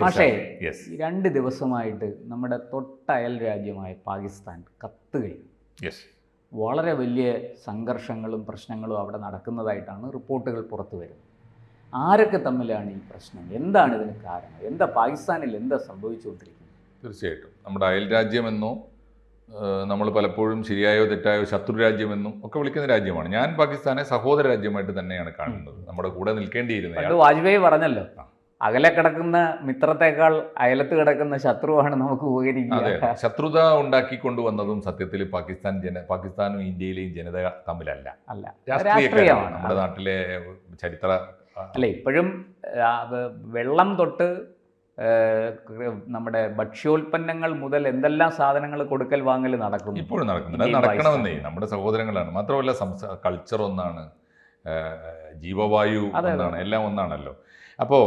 പക്ഷേ 2 ദിവസമായിട്ട് നമ്മുടെ തൊട്ടയൽ രാജ്യമായ പാകിസ്ഥാൻ കത്തുകയും വളരെ വലിയ സംഘർഷങ്ങളും പ്രശ്നങ്ങളും അവിടെ നടക്കുന്നതായിട്ടാണ് റിപ്പോർട്ടുകൾ പുറത്തു വരുന്നത്. ആരൊക്കെ തമ്മിലാണ് ഈ പ്രശ്നം? എന്താണ് ഇതിന് കാരണം? എന്താ പാകിസ്ഥാനിൽ എന്താ സംഭവിച്ചുകൊണ്ടിരിക്കുന്നത്? തീർച്ചയായിട്ടും നമ്മുടെ അയൽ രാജ്യമെന്നോ നമ്മൾ പലപ്പോഴും ശരിയായോ തെറ്റായോ ശത്രു രാജ്യമെന്നും ഒക്കെ വിളിക്കുന്ന രാജ്യമാണ്. ഞാൻ പാകിസ്ഥാനെ സഹോദര രാജ്യമായിട്ട് തന്നെയാണ് കാണുന്നത്. നമ്മുടെ കൂടെ നിൽക്കേണ്ടിയിരുന്ന വാജ്പേയി പറഞ്ഞല്ലോ, അകലെ കിടക്കുന്ന മിത്രത്തെക്കാൾ അയലത്ത് കിടക്കുന്ന ശത്രുവാണ് നമുക്ക് ഉപകരിക്കുക. അതെ, ശത്രുത ഉണ്ടാക്കിക്കൊണ്ടുവന്നതും സത്യത്തിൽ പാകിസ്ഥാനും ഇന്ത്യയിലെയും ജനത തമ്മിലല്ല, രാഷ്ട്രീയമാണ്. നമ്മുടെ നാട്ടിലെ ചരിത്ര അല്ല, ഇപ്പോഴും വെള്ളം തൊട്ട് നമ്മുടെ ഭക്ഷ്യോൽപ്പന്നങ്ങൾ മുതൽ എന്തെല്ലാം സാധനങ്ങൾ കൊടുക്കൽ വാങ്ങൽ നടക്കുന്നു, ഇപ്പോഴും നടക്കുന്നുണ്ട്. അത് നടക്കണമെന്നേ, നമ്മുടെ സഹോദരങ്ങളാണ്. മാത്രമല്ല കൾച്ചർ ഒന്നാണ്, ജീവവായു ഒന്നാണ്, എല്ലാം ഒന്നാണല്ലോ. അപ്പോൾ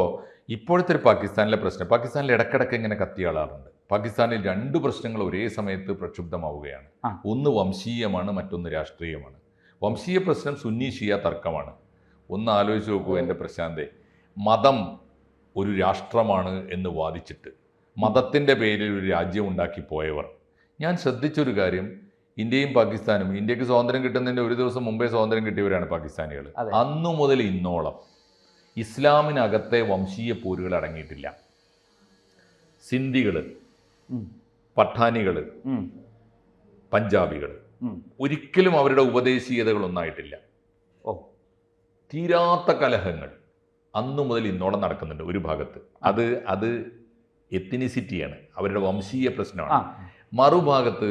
ഇപ്പോഴത്തെ ഒരു പാകിസ്ഥാനിലെ പ്രശ്നം, പാകിസ്ഥാനിൽ ഇടക്കിടക്ക് ഇങ്ങനെ കത്തിയാളാറുണ്ട്. പാകിസ്ഥാനിൽ 2 പ്രശ്നങ്ങൾ ഒരേ സമയത്ത് പ്രക്ഷുബ്ധമാവുകയാണ്. ഒന്ന് വംശീയമാണ്, മറ്റൊന്ന് രാഷ്ട്രീയമാണ്. വംശീയ പ്രശ്നം സുന്നി ഷിയ തർക്കമാണ്. ഒന്ന് ആലോചിച്ച് നോക്കൂ എൻ്റെ പ്രശാന്തേ, മതം ഒരു രാഷ്ട്രമാണ് എന്ന് വാദിച്ചിട്ട് മതത്തിൻ്റെ പേരിൽ ഒരു രാജ്യം ഉണ്ടാക്കി പോയവർ. ഞാൻ ശ്രദ്ധിച്ചൊരു കാര്യം, ഇന്ത്യയും പാകിസ്ഥാനും, ഇന്ത്യക്ക് സ്വാതന്ത്ര്യം കിട്ടുന്നതിൻ്റെ ഒരു ദിവസം മുമ്പേ സ്വാതന്ത്ര്യം കിട്ടിയവരാണ് പാകിസ്ഥാനികൾ. അന്നു മുതൽ ഇന്നോളം ഇസ്ലാമിനകത്തെ വംശീയ പോരുകൾ അടങ്ങിയിട്ടില്ല. സിന്ധികൾ, പഠാനികൾ, പഞ്ചാബികൾ ഒരിക്കലും അവരുടെ ഉപദേശീയതകളൊന്നായിട്ടില്ല. തീരാത്ത കലഹങ്ങൾ അന്നു മുതൽ ഇന്നോളം നടക്കുന്നുണ്ട് ഒരു ഭാഗത്ത്. അത് എത്തിനിസിറ്റിയാണ്, അവരുടെ വംശീയ പ്രശ്നമാണ്. മറുഭാഗത്ത്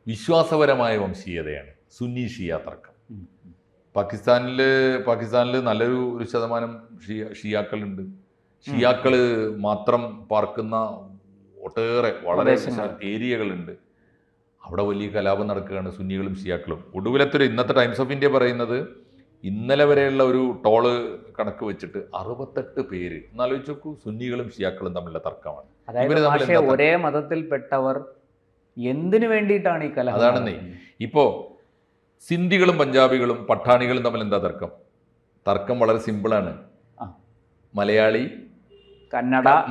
വിശ്വാസപരമായ വംശീയതയാണ്, സുന്നി ഷിയ തർക്കം. പാകിസ്ഥാനിൽ നല്ലൊരു ശതമാനം ഷിയാക്കളുണ്ട്. ഷിയാക്കൾ മാത്രം പാർക്കുന്ന ഒട്ടേറെ വളരെ ഏരിയകളുണ്ട്. അവിടെ വലിയ കലാപം നടക്കുകയാണ്, സുന്നികളും ഷിയാക്കളും. ഒടുവിലത്തൊരു ഇന്നത്തെ ടൈംസ് ഓഫ് ഇന്ത്യ പറയുന്നത്, ഇന്നലെ വരെയുള്ള ഒരു ടോള് കണക്ക് വെച്ചിട്ട് 68 പേര്, എന്നാലോചിച്ച് നോക്കൂ, സുന്നികളും ഷിയാക്കളും തമ്മിലുള്ള തർക്കമാണ്. ഒരേ മതത്തിൽപ്പെട്ടവർ എന്തിനു വേണ്ടിയിട്ടാണ് ഈ കലഹം? അതാണെന്നേ. ഇപ്പോൾ സിന്ധികളും പഞ്ചാബികളും പഠാനികളും തമ്മിൽ എന്താ തർക്കം? തർക്കം വളരെ സിമ്പിളാണ്.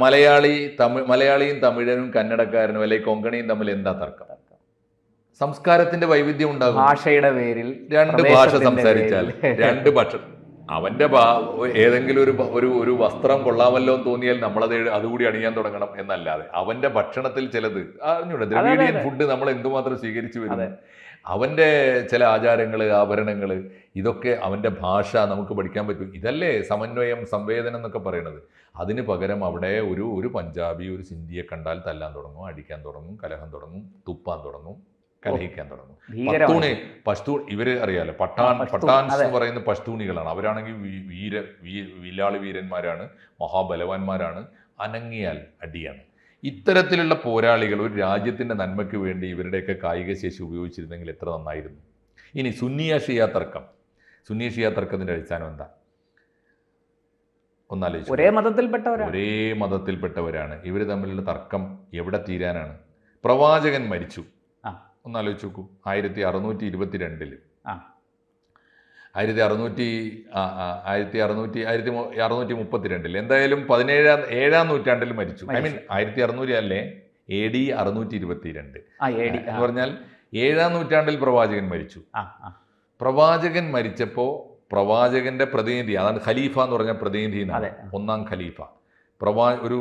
മലയാളിയും തമിഴനും കന്നഡക്കാരനും അല്ലെങ്കിൽ കൊങ്കണിയും തമ്മിൽ എന്താ തർക്കം? സംസ്കാരത്തിന്റെ വൈവിധ്യം ഉണ്ടാകും. ഭാഷയുടെ പേരിൽ 2 ഭാഷ സംസാരിച്ചാൽ 2 ഭാഷ, അവന്റെ ഏതെങ്കിലും ഒരു വസ്ത്രം കൊള്ളാമല്ലോ എന്ന് തോന്നിയാൽ നമ്മളത് അതുകൂടി അണിയാൻ തുടങ്ങണം എന്നല്ലാതെ, അവന്റെ ഭക്ഷണത്തിൽ ചിലത് അറിഞ്ഞൂടെ, ദ്രവീഡിയൻ ഫുഡ് നമ്മൾ എന്തുമാത്രം സ്വീകരിച്ചു വരുന്നു, അവന്റെ ചില ആചാരങ്ങൾ, ആഭരണങ്ങൾ, ഇതൊക്കെ അവന്റെ ഭാഷ നമുക്ക് പഠിക്കാൻ പറ്റും. ഇതല്ലേ സമന്വയം, സംവേദനം എന്നൊക്കെ പറയുന്നത്. അതിന് പകരം അവിടെ ഒരു പഞ്ചാബി ഒരു സിന്ധിയെ കണ്ടാൽ തല്ലാൻ തുടങ്ങും, അടിക്കാൻ തുടങ്ങും, കലഹം തുടങ്ങും, തുപ്പാൻ തുടങ്ങും, കലഹിക്കാൻ തുടങ്ങും. പഷ്തൂൺ ഇവര് അറിയാലോ, പട്ടാൻസ് എന്ന് പറയുന്ന പഷ്തൂണികളാണ്. അവരാണെങ്കിൽ വില്ലാളി വീരന്മാരാണ്, മഹാബലവാന്മാരാണ്, അനങ്ങിയാൽ അടിയാണ്. ഇത്തരത്തിലുള്ള പോരാളികൾ ഒരു രാജ്യത്തിൻ്റെ നന്മയ്ക്ക് വേണ്ടി ഇവരുടെയൊക്കെ കായിക ശേഷി ഉപയോഗിച്ചിരുന്നെങ്കിൽ എത്ര നന്നായിരുന്നു. ഇനി സുന്നി ഷിയ തർക്കത്തിൻ്റെ അടിസ്ഥാനം എന്താ? ഒന്നാലോചിച്ചു. ഒരേ മതത്തിൽപ്പെട്ടവരാണ്. ഇവർ തമ്മിലുള്ള തർക്കം എവിടെ തീരാനാണ്? പ്രവാചകൻ മരിച്ചു, ഒന്നാലോചിച്ച് നോക്കൂ. 1622 1632 എന്തായാലും 17-ാം നൂറ്റാണ്ടിൽ മരിച്ചു. 1600 അല്ലേ, AD 622 എന്ന് പറഞ്ഞാൽ 7-ാം നൂറ്റാണ്ടിൽ പ്രവാചകൻ മരിച്ചു. പ്രവാചകൻ മരിച്ചപ്പോൾ പ്രവാചകന്റെ പ്രതിനിധി, അതാണ് ഖലീഫ എന്ന് പറഞ്ഞ പ്രതിനിധി, 1-ാം ഖലീഫ. ഒരു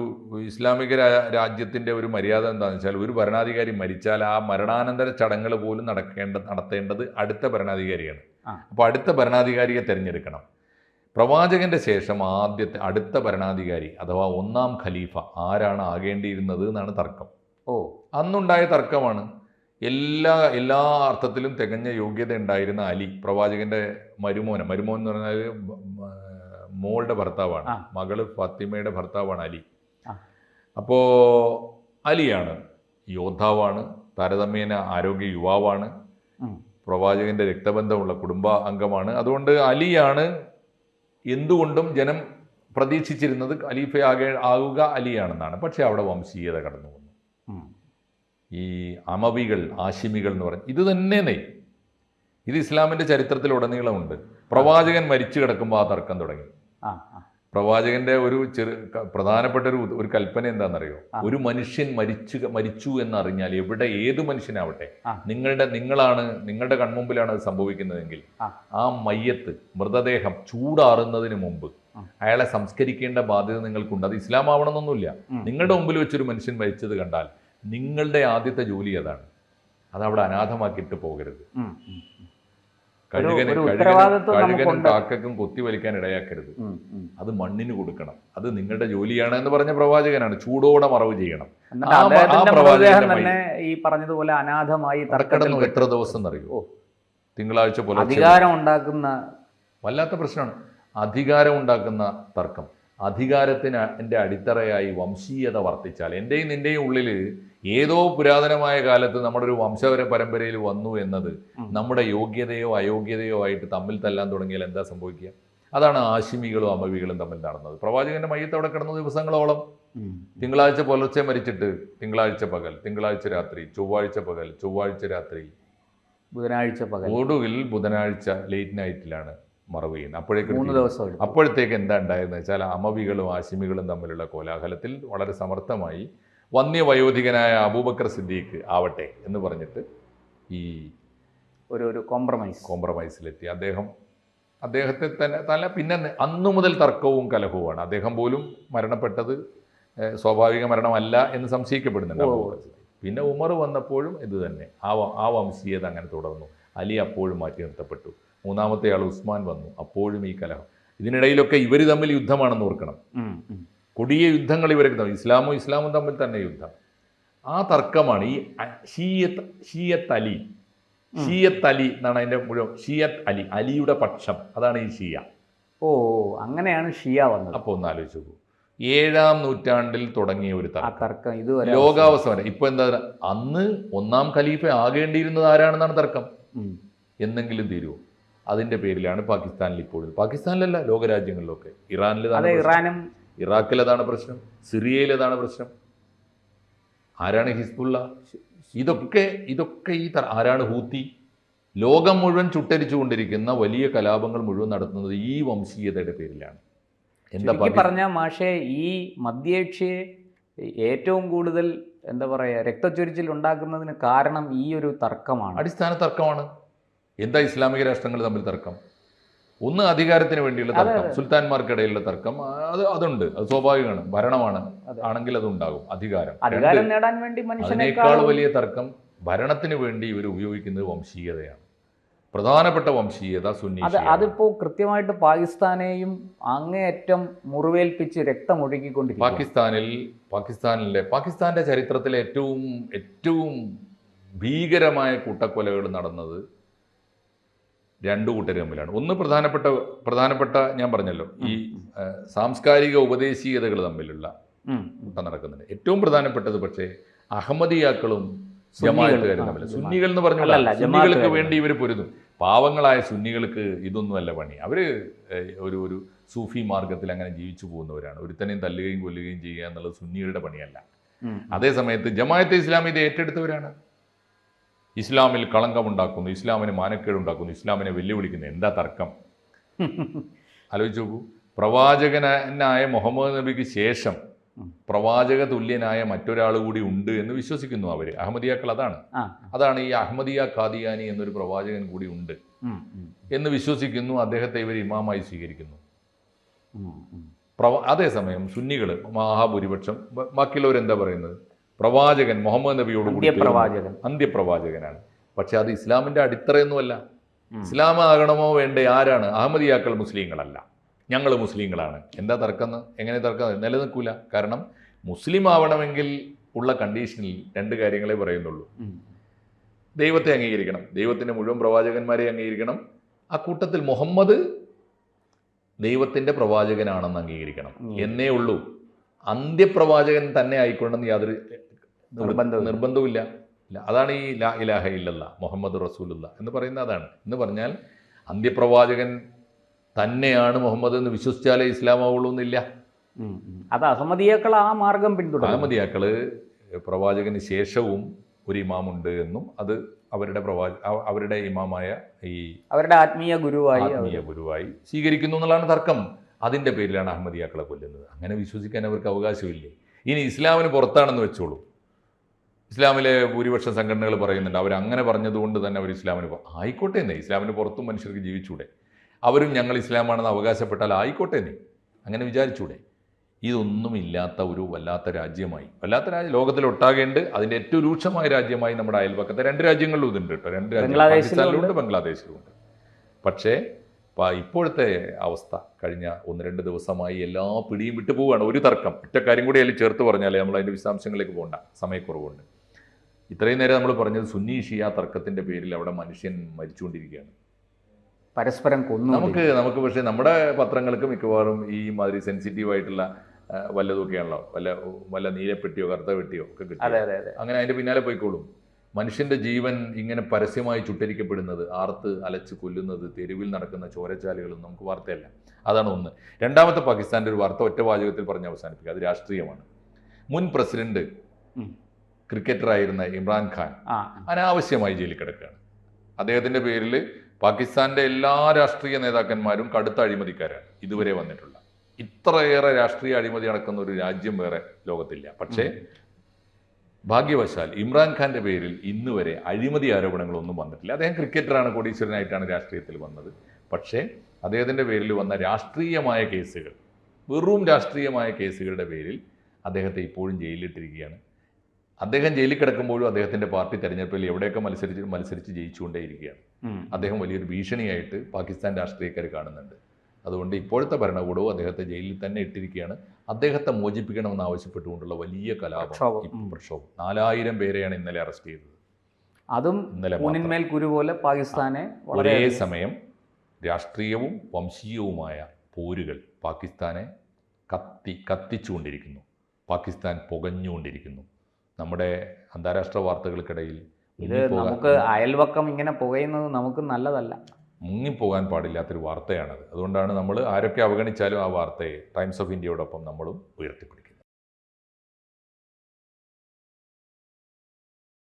ഇസ്ലാമിക രാജ്യത്തിൻ്റെ ഒരു മര്യാദ എന്താണെന്ന് വെച്ചാൽ, ഒരു ഭരണാധികാരി മരിച്ചാൽ ആ മരണാനന്തര ചടങ്ങുകൾ പോലും നടത്തേണ്ടത് അടുത്ത ഭരണാധികാരിയാണ്. അപ്പോൾ അടുത്ത ഭരണാധികാരിയെ തിരഞ്ഞെടുക്കണം. പ്രവാചകന്റെ ശേഷം അടുത്ത ഭരണാധികാരി അഥവാ 1-ാം ഖലീഫ ആരാണ് ആകേണ്ടിയിരുന്നത് എന്നാണ് തർക്കം. അന്നുണ്ടായ തർക്കമാണ്. എല്ലാ അർത്ഥത്തിലും തികഞ്ഞ യോഗ്യത ഉണ്ടായിരുന്ന അലി, പ്രവാചകന്റെ മരുമോൻ എന്ന് പറഞ്ഞാൽ മോളുടെ ഭർത്താവാണ്, മകള് ഫാത്തിമയുടെ ഭർത്താവാണ് അലി. അപ്പോൾ അലിയാണ് യോദ്ധാവാണ്, താരതമ്യേന ആരോഗ്യ യുവാവാണ്, പ്രവാചകന്റെ രക്തബന്ധമുള്ള കുടുംബ അംഗമാണ്. അതുകൊണ്ട് അലിയാണ് എന്തുകൊണ്ടും ജനം പ്രതീക്ഷിച്ചിരുന്നത്, ആകുക അലിയാണെന്നാണ്. പക്ഷെ അവിടെ വംശീയത കടന്നു വന്നു. ഈ അമവികൾ, ആശിമികൾ എന്ന് പറഞ്ഞ് ഇത് തന്നെ, ഇത് ഇസ്ലാമിൻ്റെ ചരിത്രത്തിൽ ഉടനീളമുണ്ട്. പ്രവാചകൻ മരിച്ചു കിടക്കുമ്പോൾ ആ തർക്കം തുടങ്ങി. പ്രവാചകന്റെ ഒരു പ്രധാനപ്പെട്ട ഒരു കൽപ്പന എന്താണെന്നറിയോ? ഒരു മനുഷ്യൻ മരിച്ചു എന്നറിഞ്ഞാൽ, എവിടെ ഏത് മനുഷ്യനാവട്ടെ, നിങ്ങളുടെ കൺമുമ്പിലാണ് അത് സംഭവിക്കുന്നതെങ്കിൽ ആ മയ്യത്ത്, മൃതദേഹം ചൂടാറുന്നതിന് മുമ്പ് അയാളെ സംസ്കരിക്കേണ്ട ബാധ്യത നിങ്ങൾക്കുണ്ട്. അത് ഇസ്ലാം ആവണമെന്നൊന്നുമില്ല. നിങ്ങളുടെ മുമ്പിൽ വെച്ചൊരു മനുഷ്യൻ മരിച്ചത് കണ്ടാൽ നിങ്ങളുടെ ആദ്യത്തെ ജോലി അതാണ്. അതവിടെ അനാഥമാക്കിയിട്ട് പോകരുത്. കഴുകനും കാക്കക്കും കൊത്തി വലിക്കാൻ ഇടയാക്കരുത്. അത് മണ്ണിന് കൊടുക്കണം. അത് നിങ്ങളുടെ ജോലിയാണ് എന്ന് പറഞ്ഞ പ്രവാചകനാണ്. ചൂടോടെ മറവ് ചെയ്യണം. ഈ പറഞ്ഞതുപോലെ അനാഥമായി തർക്കടന്നു എത്ര ദിവസം എന്നറിയോ? തിങ്കളാഴ്ച പോലെ അധികാരം ഉണ്ടാക്കുന്ന വല്ലാത്ത പ്രശ്നമാണ്. അധികാരം ഉണ്ടാക്കുന്ന തർക്കം. അധികാരത്തിൻ്റെ അടിത്തറയായി വംശീയത വർത്തിച്ചാൽ, എൻ്റെയും നിൻ്റെയും ഉള്ളിൽ ഏതോ പുരാതനമായ കാലത്ത് നമ്മുടെ ഒരു വംശപര പരമ്പരയിൽ വന്നു എന്നത് നമ്മുടെ യോഗ്യതയോ അയോഗ്യതയോ ആയിട്ട് തമ്മിൽ തല്ലാൻ തുടങ്ങിയാൽ എന്താ സംഭവിക്കുക? അതാണ് ആശിമികളും അമവികളും തമ്മിൽ നടന്നത്. പ്രവാചകന്റെ മയ്യത്ത് അവിടെ കിടന്ന ദിവസങ്ങളോളം. തിങ്കളാഴ്ച പുലർച്ചെ മരിച്ചിട്ട് തിങ്കളാഴ്ച പകൽ, തിങ്കളാഴ്ച രാത്രി, ചൊവ്വാഴ്ച പകൽ, ചൊവ്വാഴ്ച രാത്രി, ബുധനാഴ്ച പകൽ, ഒടുവിൽ ബുധനാഴ്ച ലേറ്റ് നൈറ്റിലാണ് മറവ് ചെയ്യുന്നത്. അപ്പോഴത്തേക്ക് എന്താ ഉണ്ടായെന്ന് വെച്ചാൽ, അമവികളും ആശിമികളും തമ്മിലുള്ള കോലാഹലത്തിൽ വളരെ സമർത്ഥമായി വന്യവയോധികനായ അബൂബക്കർ സിദ്ദീഖ് ആവട്ടെ എന്ന് പറഞ്ഞിട്ട് ഈ ഒരു കോംപ്രമൈസിലെത്തി. അദ്ദേഹത്തെ തന്നെ പിന്നെ അന്നു മുതൽ തർക്കവും കലഹവുമാണ്. അദ്ദേഹം പോലും മരണപ്പെട്ടത് സ്വാഭാവിക മരണമല്ല എന്ന് സംശയിക്കപ്പെടുന്നുണ്ട് അബൂബക്കർ സിദ്ദീഖ്. പിന്നെ ഉമർ വന്നപ്പോഴും ഇത് തന്നെ, ആ വംശീയത അങ്ങനെ തുടർന്നു. അലി അപ്പോഴും മാറ്റി നിർത്തപ്പെട്ടു. മൂന്നാമത്തെ ആൾ ഉസ്മാൻ വന്നു, അപ്പോഴും ഈ കലഹം. ഇതിനിടയിലൊക്കെ ഇവർ തമ്മിൽ യുദ്ധമാണെന്ന് ഓർക്കണം. കൊടിയ യുദ്ധങ്ങൾ ഇവരൊക്കെ തമ്മിൽ, ഇസ്ലാമും തമ്മിൽ തന്നെ യുദ്ധം. ആ തർക്കമാണ് ഈ ഷിയത്ത് അലി എന്നാണ് അതിൻ്റെ മുഴുവൻ. ഷിയത്ത് അലി, അലിയുടെ പക്ഷം, അതാണ് ഈ ഷിയ. അങ്ങനെയാണ് ഷിയ വന്നത്. അപ്പോൾ ഒന്ന് ആലോചിച്ച് നോക്കൂ. 7-ാം നൂറ്റാണ്ടിൽ തുടങ്ങിയ ഒരു തർക്കം ലോകാവസാനം. ഇപ്പൊ എന്താ, അന്ന് ഒന്നാം ഖലീഫ ആകേണ്ടിയിരുന്നത് ആരാണെന്നാണ് തർക്കം. എന്നെങ്കിലും തീരുമോ? അതിന്റെ പേരിലാണ് പാകിസ്ഥാനിൽ ഇപ്പോഴും, പാകിസ്ഥാനിലല്ല ലോകരാജ്യങ്ങളിലൊക്കെ, ഇറാഖിൽ അതാണ് പ്രശ്നം, സിറിയയിൽ അതാണ് പ്രശ്നം. ആരാണ് ഹിസ്ബുള്ള? ഇതൊക്കെ ഈ ആരാണ് ഹൂത്തി? ലോകം മുഴുവൻ ചുട്ടരിച്ചുകൊണ്ടിരിക്കുന്ന വലിയ കലാപങ്ങൾ മുഴുവൻ നടത്തുന്നത് ഈ വംശീയതയുടെ പേരിലാണ്. എന്താ പറഞ്ഞ മാഷേ, ഈ മധ്യേഷ്യയെ ഏറ്റവും കൂടുതൽ എന്താ പറയുക രക്തച്ചൊരിച്ചിൽ ഉണ്ടാക്കുന്നതിന് കാരണം ഈ ഒരു തർക്കമാണ്, അടിസ്ഥാന തർക്കമാണ്. എന്താ ഇസ്ലാമിക രാഷ്ട്രങ്ങൾ തമ്മിൽ തർക്കം? ഒന്ന് അധികാരത്തിന് വേണ്ടിയുള്ള തർക്കം, സുൽത്താൻമാർക്കിടയിലുള്ള തർക്കം, അതുണ്ട്, അത് സ്വാഭാവികമാണ്, ഭരണമാണ് ആണെങ്കിൽ അതുണ്ടാകും. അധികാരം നേടാൻ വേണ്ടി അതിനേക്കാൾ വലിയ തർക്കം ഭരണത്തിന് വേണ്ടി ഇവർ ഉപയോഗിക്കുന്നത് വംശീയതയാണ്. പ്രധാനപ്പെട്ട വംശീയത സുന്നി. അതിപ്പോ കൃത്യമായിട്ട് പാകിസ്ഥാനെയും അങ്ങേയറ്റം മുറിവേൽപ്പിച്ച് രക്തമൊഴുകിക്കൊണ്ടിരിക്കും. പാകിസ്ഥാന്റെ ചരിത്രത്തിലെ ഏറ്റവും ഭീകരമായ കൂട്ടക്കൊലകൾ നടന്നത് രണ്ടു കൂട്ടർ തമ്മിലാണ്. ഒന്ന് പ്രധാനപ്പെട്ട ഞാൻ പറഞ്ഞല്ലോ, ഈ സാംസ്കാരിക ഉപദേശീയതകൾ തമ്മിലുള്ള കൂട്ടം നടക്കുന്നുണ്ട്. ഏറ്റവും പ്രധാനപ്പെട്ടത് പക്ഷേ അഹമ്മദിയാക്കളും ജമാഅത്തുകാരും തമ്മിൽ. സുന്നികൾ എന്ന് പറഞ്ഞുള്ള സുന്നികൾക്ക് വേണ്ടി ഇവർ പൊരുതും. പാവങ്ങളായ സുന്നികൾക്ക് ഇതൊന്നുമല്ല പണി. അവർ ഒരു സൂഫി മാർഗത്തിൽ അങ്ങനെ ജീവിച്ചു പോകുന്നവരാണ്. ഒരുത്തനെയും തല്ലുകയും കൊല്ലുകയും ചെയ്യുക എന്നുള്ളത് സുന്നികളുടെ പണിയല്ല. അതേസമയത്ത് ജമാഅത്തെ ഇസ്ലാമി ഇത് ഏറ്റെടുത്തവരാണ്. ഇസ്ലാമിൽ കളങ്കമുണ്ടാക്കുന്നു, ഇസ്ലാമിന് മാനക്കേടുണ്ടാക്കുന്നു, ഇസ്ലാമിനെ വെല്ലുവിളിക്കുന്നു. എന്താ തർക്കം? ആലോചിച്ച് നോക്കൂ. പ്രവാചകനായ മുഹമ്മദ് നബിക്ക് ശേഷം പ്രവാചക തുല്യനായ മറ്റൊരാൾ കൂടി ഉണ്ട് എന്ന് വിശ്വസിക്കുന്നു അവർ. അഹമ്മദിയാക്കൾ അതാണ് ഈ അഹമ്മദിയ ഖാദിയാനി എന്നൊരു പ്രവാചകൻ കൂടി ഉണ്ട് എന്ന് വിശ്വസിക്കുന്നു. അദ്ദേഹത്തെ ഇവർ ഇമാമായി സ്വീകരിക്കുന്നു. അതേസമയം സുന്നികൾ മഹാഭൂരിപക്ഷം, ബാക്കിയുള്ളവരെന്താ പറയുന്നത്? പ്രവാചകൻ മുഹമ്മദ് നബിയോട് കൂടി അന്ത്യപ്രവാചകനാണ്. പക്ഷെ അത് ഇസ്ലാമിന്റെ അടിത്തറയൊന്നുമല്ല. ഇസ്ലാം ആകണമോ വേണ്ടേ? ആരാണ്? അഹമ്മദിയാക്കൾ മുസ്ലിങ്ങളല്ല, ഞങ്ങൾ മുസ്ലിങ്ങളാണ്. എന്താ തർക്കം? എങ്ങനെ തർക്കം? നിലനിൽക്കൂല. കാരണം മുസ്ലിം ആവണമെങ്കിൽ ഉള്ള കണ്ടീഷനിൽ രണ്ട് കാര്യങ്ങളെ പറയുന്നുള്ളൂ. ദൈവത്തെ അംഗീകരിക്കണം, ദൈവത്തിന്റെ മുഴുവൻ പ്രവാചകന്മാരെ അംഗീകരിക്കണം. ആ കൂട്ടത്തിൽ മുഹമ്മദ് ദൈവത്തിന്റെ പ്രവാചകനാണെന്ന് അംഗീകരിക്കണം എന്നേ ഉള്ളൂ. അന്ത്യപ്രവാചകൻ തന്നെ ആയിക്കൊണ്ടെന്ന് യാതൊരു നിർബന്ധവുമില്ല. അതാണ് ഈ ലാ ഇലാഹ ഇല്ലല്ലാഹ് മുഹമ്മദ് റസൂലുള്ള എന്ന് പറയുന്നത്. അതാണ് എന്ന് പറഞ്ഞാൽ അന്ത്യപ്രവാചകൻ തന്നെയാണ് മുഹമ്മദ് എന്ന് വിശ്വസിച്ചാലേ ഇസ്ലാമാവുള്ളൂ എന്നില്ല. അത് അഹമ്മദിയാക്കൾ ആ മാർഗം പിന്തുടരും. അഹമ്മദിയാക്കൾ പ്രവാചകന് ശേഷവും ഒരു ഇമാമുണ്ട് എന്നും അത് അവരുടെ ഇമാമായ ഈ അവരുടെ ആത്മീയ ഗുരുവായി സ്വീകരിക്കുന്നു എന്നുള്ളതാണ് തർക്കം. അതിൻ്റെ പേരിലാണ് അഹമ്മദിയാക്കളെ കൊല്ലുന്നത്. അങ്ങനെ വിശ്വസിക്കാൻ അവർക്ക് അവകാശമില്ലേ? ഇനി ഇസ്ലാമിന് പുറത്താണെന്ന് വെച്ചോളൂ, ഇസ്ലാമിലെ ഭൂരിപക്ഷം സംഘടനകൾ പറയുന്നുണ്ട് അവരങ്ങനെ പറഞ്ഞതുകൊണ്ട് തന്നെ അവർ ഇസ്ലാമിന് ആയിക്കോട്ടെ എന്നേ, ഇസ്ലാമിന് പുറത്തും മനുഷ്യർക്ക് ജീവിച്ചൂടെ? അവരും ഞങ്ങൾ ഇസ്ലാമാണെന്ന് അവകാശപ്പെട്ടാൽ ആയിക്കോട്ടെ എന്നേ, അങ്ങനെ വിചാരിച്ചൂടെ? ഇതൊന്നും ഇല്ലാത്ത ഒരു വല്ലാത്ത രാജ്യമായി, ലോകത്തിലൊട്ടാകേണ്ട അതിൻ്റെ ഏറ്റവും രൂക്ഷമായ രാജ്യമായി നമ്മുടെ അയൽപക്കത്തെ 2 രാജ്യങ്ങളിലും ഇതുണ്ട് കേട്ടോ. 2 രാജ്യം, പാകിസ്ഥാനിലുണ്ട്, ബംഗ്ലാദേശിലുമുണ്ട്. പക്ഷേ ഇപ്പോഴത്തെ അവസ്ഥ കഴിഞ്ഞ 1-2 ദിവസമായി എല്ലാ പിടിയും വിട്ടു പോവുകയാണ്. ഒരു തർക്കം, ഒറ്റ കാര്യം കൂടി അതിൽ ചേർത്ത് പറഞ്ഞാലേ നമ്മൾ അതിൻ്റെ വിശദാംശങ്ങളിലേക്ക് പോകണ്ട, സമയക്കുറവുണ്ട്. ഇത്രയും നേരം നമ്മൾ പറഞ്ഞത് സുന്നി ഷിയ തർക്കത്തിൻ്റെ പേരിൽ അവിടെ മനുഷ്യൻ മരിച്ചുകൊണ്ടിരിക്കുകയാണ്, പരസ്പരം കൊന്നു. നമുക്ക് പക്ഷേ നമ്മുടെ പത്രങ്ങൾക്ക് മിക്കവാറും ഈ മാതിരി സെൻസിറ്റീവായിട്ടുള്ള വല്ലതൊക്കെയാണല്ലോ, വല്ല നീലപ്പെട്ടിയോ കറുത്ത പെട്ടിയോ ഒക്കെ കിട്ടും. അങ്ങനെ അതിൻ്റെ പിന്നാലെ പോയിക്കോളും. മനുഷ്യൻ്റെ ജീവൻ ഇങ്ങനെ പരസ്യമായി ചുട്ടരിക്കപ്പെടുന്നത്, ആർത്ത് അലച്ച് കൊല്ലുന്നത്, തെരുവിൽ നടക്കുന്ന ചോരച്ചാലുകളും നമുക്ക് വാർത്തയല്ല. അതാണ് ഒന്ന്. രണ്ടാമത്തെ പാകിസ്ഥാൻ്റെ ഒരു വാർത്ത ഒറ്റ വാചകത്തിൽ പറഞ്ഞ് അവസാനിപ്പിക്കുക, അത് രാഷ്ട്രീയമാണ്. മുൻ പ്രസിഡന്റ് ക്രിക്കറ്ററായിരുന്ന ഇമ്രാൻഖാൻ അനാവശ്യമായി ജയിലിൽ കിടക്കുകയാണ്. അദ്ദേഹത്തിൻ്റെ പേരിൽ പാകിസ്ഥാൻ്റെ എല്ലാ രാഷ്ട്രീയ നേതാക്കന്മാരും കടുത്ത അഴിമതിക്കാരാണ് ഇതുവരെ വന്നിട്ടുള്ള. ഇത്രയേറെ രാഷ്ട്രീയ അഴിമതി നടക്കുന്ന ഒരു രാജ്യം വേറെ ലോകത്തില്ല. പക്ഷേ ഭാഗ്യവശാൽ ഇമ്രാൻഖാൻ്റെ പേരിൽ ഇന്ന് വരെ അഴിമതി ആരോപണങ്ങളൊന്നും വന്നിട്ടില്ല. അദ്ദേഹം ക്രിക്കറ്ററാണ്, കോടീശ്വരനായിട്ടാണ് രാഷ്ട്രീയത്തിൽ വന്നത്. പക്ഷേ അദ്ദേഹത്തിൻ്റെ പേരിൽ വന്ന രാഷ്ട്രീയമായ കേസുകൾ, വെറും രാഷ്ട്രീയമായ കേസുകളുടെ പേരിൽ അദ്ദേഹത്തെ ഇപ്പോഴും ജയിലിലിട്ടിരിക്കുകയാണ്. അദ്ദേഹം ജയിലിൽ കിടക്കുമ്പോഴും അദ്ദേഹത്തിൻ്റെ പാർട്ടി തെരഞ്ഞെടുപ്പിൽ എവിടെയൊക്കെ മത്സരിച്ച് ജയിച്ചുകൊണ്ടേയിരിക്കുകയാണ്. അദ്ദേഹം വലിയൊരു ഭീഷണിയായിട്ട് പാകിസ്ഥാൻ രാഷ്ട്രീയക്കാർ കാണുന്നുണ്ട്. അതുകൊണ്ട് ഇപ്പോഴത്തെ ഭരണകൂടവും അദ്ദേഹത്തെ ജയിലിൽ തന്നെ ഇട്ടിരിക്കുകയാണ്. അദ്ദേഹത്തെ മോചിപ്പിക്കണമെന്ന് ആവശ്യപ്പെട്ടുകൊണ്ടുള്ള വലിയ പ്രക്ഷോഭം 4000 പേരെയാണ് ഇന്നലെ അറസ്റ്റ് ചെയ്തത്. അതും ഇന്നലെ പോലെ പാകിസ്ഥാനെ ഒരേ സമയം രാഷ്ട്രീയവും വംശീയവുമായ പോരുകൾ പാകിസ്ഥാനെ കത്തിച്ചുകൊണ്ടിരിക്കുന്നു. പാകിസ്ഥാൻ പുകഞ്ഞുകൊണ്ടിരിക്കുന്നു. നമ്മുടെ അന്താരാഷ്ട്ര വാർത്തകൾക്കിടയിൽ ഇത് നമുക്ക് അയൽവക്കം ഇങ്ങനെ പുകയുന്നത് നമുക്ക് നല്ലതല്ല, മുങ്ങിപ്പോകാൻ പാടില്ലാത്തൊരു വാർത്തയാണത്. അതുകൊണ്ടാണ് നമ്മൾ ആരൊക്കെ അവഗണിച്ചാലും ആ വാർത്തയെ ടൈംസ് ഓഫ് ഇന്ത്യയോടൊപ്പം നമ്മളും ഉയർത്തിപ്പിടിക്കുന്നത്.